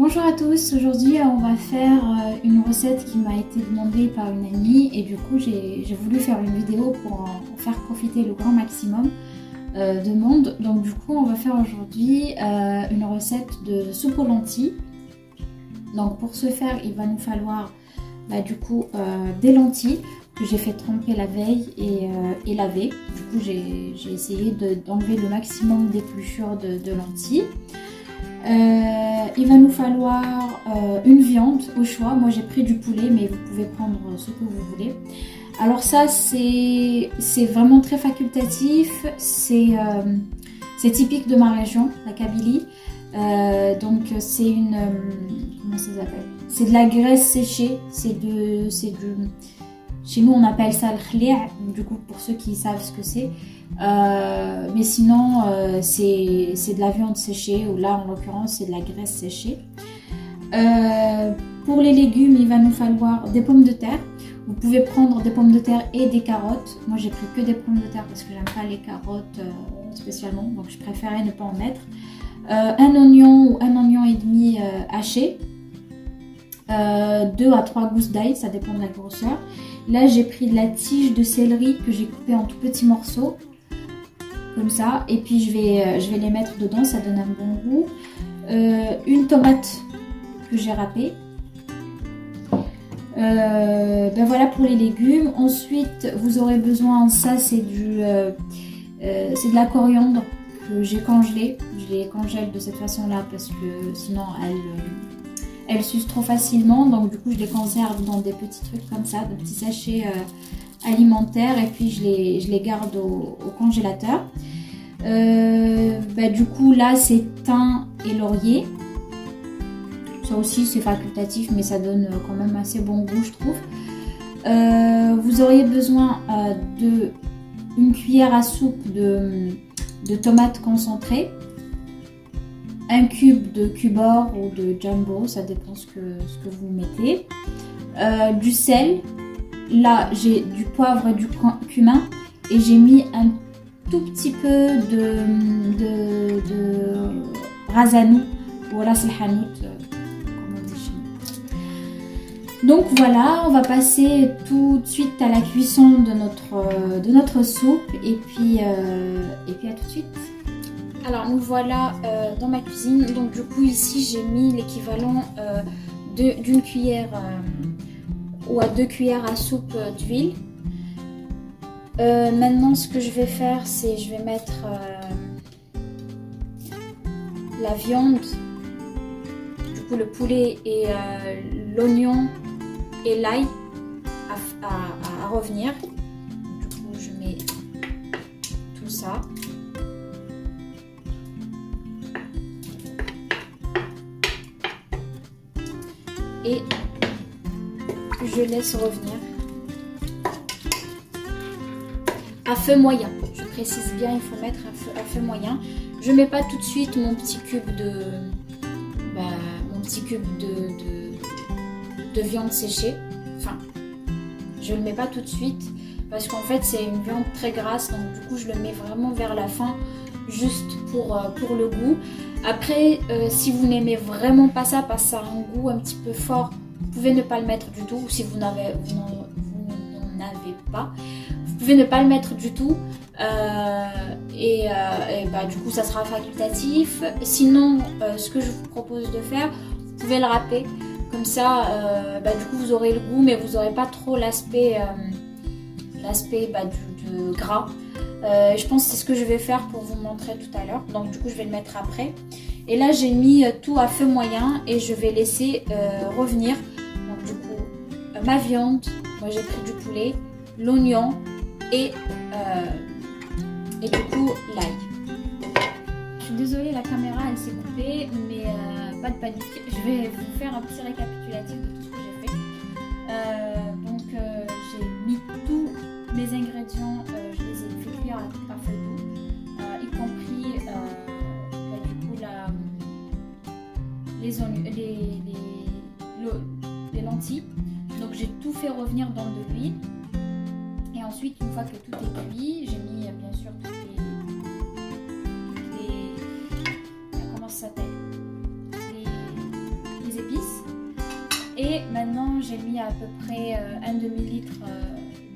Bonjour à tous, aujourd'hui on va faire une recette qui m'a été demandée par une amie et du coup j'ai voulu faire une vidéo pour en faire profiter le grand maximum de monde. Donc du coup on va faire aujourd'hui une recette de soupe aux lentilles. Donc pour ce faire il va nous falloir des lentilles que j'ai fait tremper la veille et laver. Du coup j'ai essayé d'enlever le maximum d'épluchures de lentilles. Il va nous falloir une viande au choix. Moi j'ai pris du poulet, mais vous pouvez prendre ce que vous voulez. Alors ça c'est vraiment très facultatif, c'est typique de ma région, la Kabylie. Donc c'est une comment ça s'appelle, c'est de la graisse séchée, chez nous on appelle ça le khli', du coup pour ceux qui savent ce que c'est. Mais sinon c'est de la viande séchée, ou là en l'occurrence c'est de la graisse séchée. Pour les légumes il va nous falloir des pommes de terre. Vous pouvez prendre des pommes de terre et des carottes. Moi j'ai pris que des pommes de terre parce que j'aime pas les carottes spécialement, donc je préférais ne pas en mettre. Un oignon ou un oignon et demi haché, 2 à 3 gousses d'ail, ça dépend de la grosseur. Là j'ai pris de la tige de céleri que j'ai coupée en tout petits morceaux comme ça, et puis je vais les mettre dedans, ça donne un bon goût. Une tomate que j'ai râpée. Voilà pour les légumes. Ensuite vous aurez besoin, ça c'est de la coriandre que j'ai congelée. Je les congèle de cette façon là parce que sinon elles s'usent trop facilement, donc du coup je les conserve dans des petits trucs comme ça, des petits sachets alimentaires, et puis je les garde au congélateur. Du coup là c'est thym et laurier. Ça aussi c'est facultatif, mais ça donne quand même assez bon goût je trouve. Vous auriez besoin d'une cuillère à soupe de tomates concentrées, un cube de cubor ou de jumbo, ça dépend ce que vous mettez, du sel. Là j'ai du poivre et du cumin, et j'ai mis un tout petit peu de rasanou, voilà c'est le hanout comme on dit chez nous. Donc voilà, on va passer tout de suite à la cuisson de notre soupe, et puis à tout de suite. Alors nous voilà dans ma cuisine. Donc du coup ici j'ai mis l'équivalent d'une cuillère ou à 2 cuillères à soupe d'huile. Maintenant ce que je vais faire, c'est je vais mettre la viande, du coup le poulet et l'oignon et l'ail à revenir. Du coup je mets tout ça. Et je laisse revenir à feu moyen. Je précise bien, il faut mettre à feu moyen. Je mets pas tout de suite mon petit cube de viande séchée. Enfin, je le mets pas tout de suite parce qu'en fait c'est une viande très grasse, donc du coup je le mets vraiment vers la fin, juste pour le goût. Après, si vous n'aimez vraiment pas ça, parce que ça a un goût un petit peu fort, vous pouvez ne pas le mettre du tout. Ou si vous n'en avez pas, vous pouvez ne pas le mettre du tout. Du coup, ça sera facultatif. Sinon, ce que je vous propose de faire, vous pouvez le râper. Comme ça, du coup, vous aurez le goût, mais vous n'aurez pas trop l'aspect du gras. Je pense que c'est ce que je vais faire pour vous montrer tout à l'heure. Donc du coup je vais le mettre après. Et là j'ai mis tout à feu moyen et je vais laisser revenir. Donc du coup ma viande, moi j'ai pris du poulet, l'oignon et du coup l'ail. Je suis désolée, la caméra elle s'est coupée, mais pas de panique. Je vais vous faire un petit récapitulatif de tout ce que j'ai fait. J'ai mis tous mes ingrédients, je les ai fait cuire à feu doux, y compris du coup les lentilles. Donc j'ai tout fait revenir dans de l'huile, et ensuite une fois que tout est cuit, j'ai mis bien sûr toutes les comment ça s'appelle, Et maintenant j'ai mis à peu près un demi-litre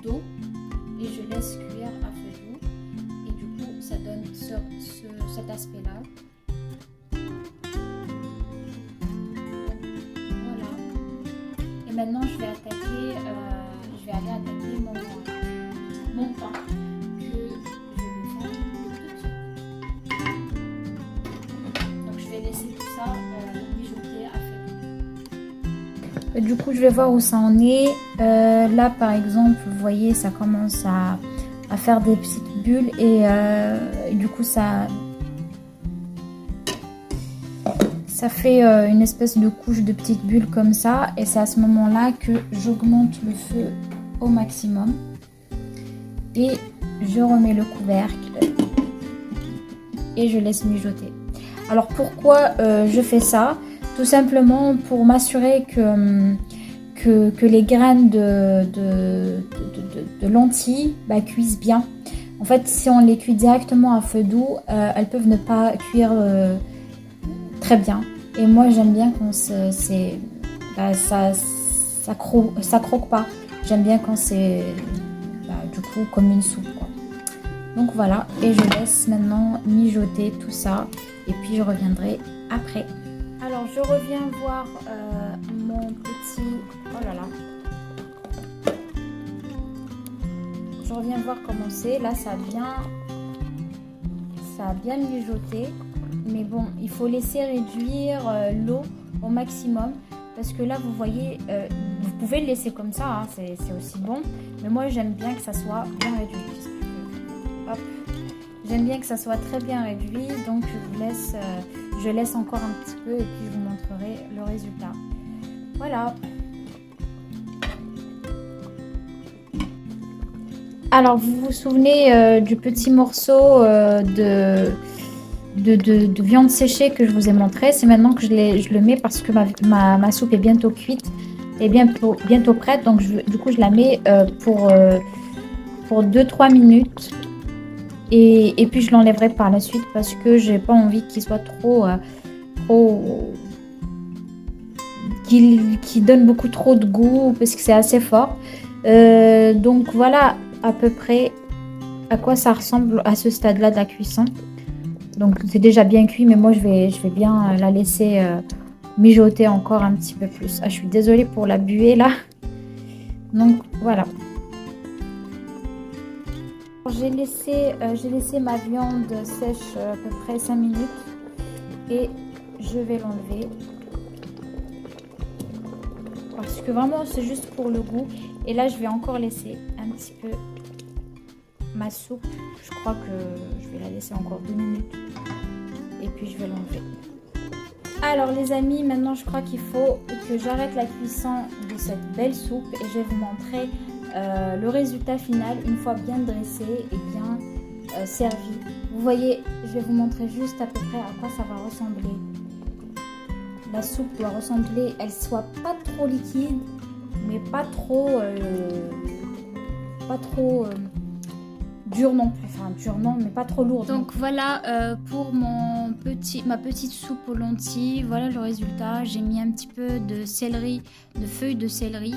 d'eau et je laisse cuire à feu doux. Et du coup ça donne cet aspect là. Voilà. Et maintenant je vais aller attaquer mon pain que je vais faire tout de suite. Donc je vais laisser tout ça mijoter à feu doux. Du coup je vais voir où ça en est. Là par exemple vous voyez ça commence à faire des petites bulles et du coup ça fait une espèce de couche de petites bulles comme ça, et c'est à ce moment là que j'augmente le feu au maximum et je remets le couvercle et je laisse mijoter. Alors pourquoi je fais ça? Tout simplement pour m'assurer que les graines de lentilles cuisent bien. En fait, si on les cuit directement à feu doux, elles peuvent ne pas cuire très bien. Et moi, j'aime bien quand ça croque pas. J'aime bien quand c'est du coup comme une soupe, quoi. Donc voilà, et je laisse maintenant mijoter tout ça et puis je reviendrai après. Alors je reviens voir mon petit... Oh là là. Je reviens voir comment c'est. Là ça a bien mijoté. Mais bon, il faut laisser réduire l'eau au maximum. Parce que là vous voyez, vous pouvez le laisser comme ça, hein, c'est aussi bon. Mais moi j'aime bien que ça soit bien réduit. Hop. J'aime bien que ça soit très bien réduit. Donc je laisse encore un petit peu et puis je vous montrerai le résultat. Voilà. Alors vous vous souvenez du petit morceau de viande séchée que je vous ai montré. C'est maintenant que je le mets parce que ma soupe est bientôt cuite et bientôt prête. Donc du coup je la mets pour 2-3 minutes. Et puis je l'enlèverai par la suite parce que j'ai pas envie qu'il soit trop qui donne beaucoup trop de goût parce que c'est assez fort. Donc voilà à peu près à quoi ça ressemble à ce stade là de la cuisson. Donc c'est déjà bien cuit, mais moi je vais bien la laisser mijoter encore un petit peu plus. Ah, je suis désolée pour la buée là. Donc voilà. J'ai laissé ma viande sèche à peu près 5 minutes et je vais l'enlever parce que vraiment c'est juste pour le goût. Et là je vais encore laisser un petit peu ma soupe. Je crois que je vais la laisser encore 2 minutes et puis je vais l'enlever. Alors les amis, maintenant je crois qu'il faut que j'arrête la cuisson de cette belle soupe et je vais vous montrer le résultat final une fois bien dressé et bien servi. Vous voyez, je vais vous montrer juste à peu près à quoi ça va ressembler. La soupe doit ressembler, elle soit pas trop liquide, mais pas trop dure non plus. Enfin dure non, mais pas trop lourde. Donc voilà pour ma petite soupe aux lentilles. Voilà le résultat. J'ai mis un petit peu de céleri, de feuilles de céleri.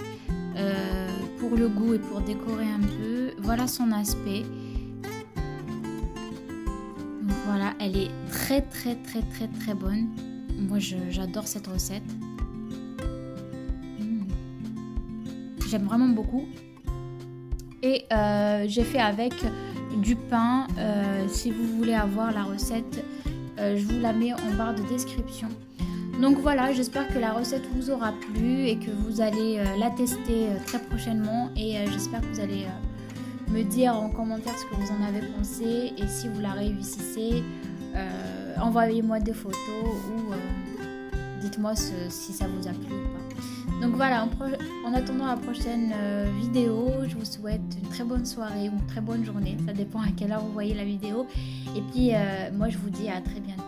Pour le goût et pour décorer un peu. Voilà son aspect. Donc voilà, elle est très bonne. Moi j'adore cette recette. J'aime vraiment beaucoup. Et j'ai fait avec du pain. Si vous voulez avoir la recette, je vous la mets en barre de description. Donc voilà, j'espère que la recette vous aura plu et que vous allez la tester très prochainement. Et j'espère que vous allez me dire en commentaire ce que vous en avez pensé. Et si vous la réussissez, envoyez-moi des photos ou dites-moi si ça vous a plu ou pas. Donc voilà, en attendant la prochaine vidéo, je vous souhaite une très bonne soirée ou une très bonne journée. Ça dépend à quelle heure vous voyez la vidéo. Et puis moi je vous dis à très bientôt.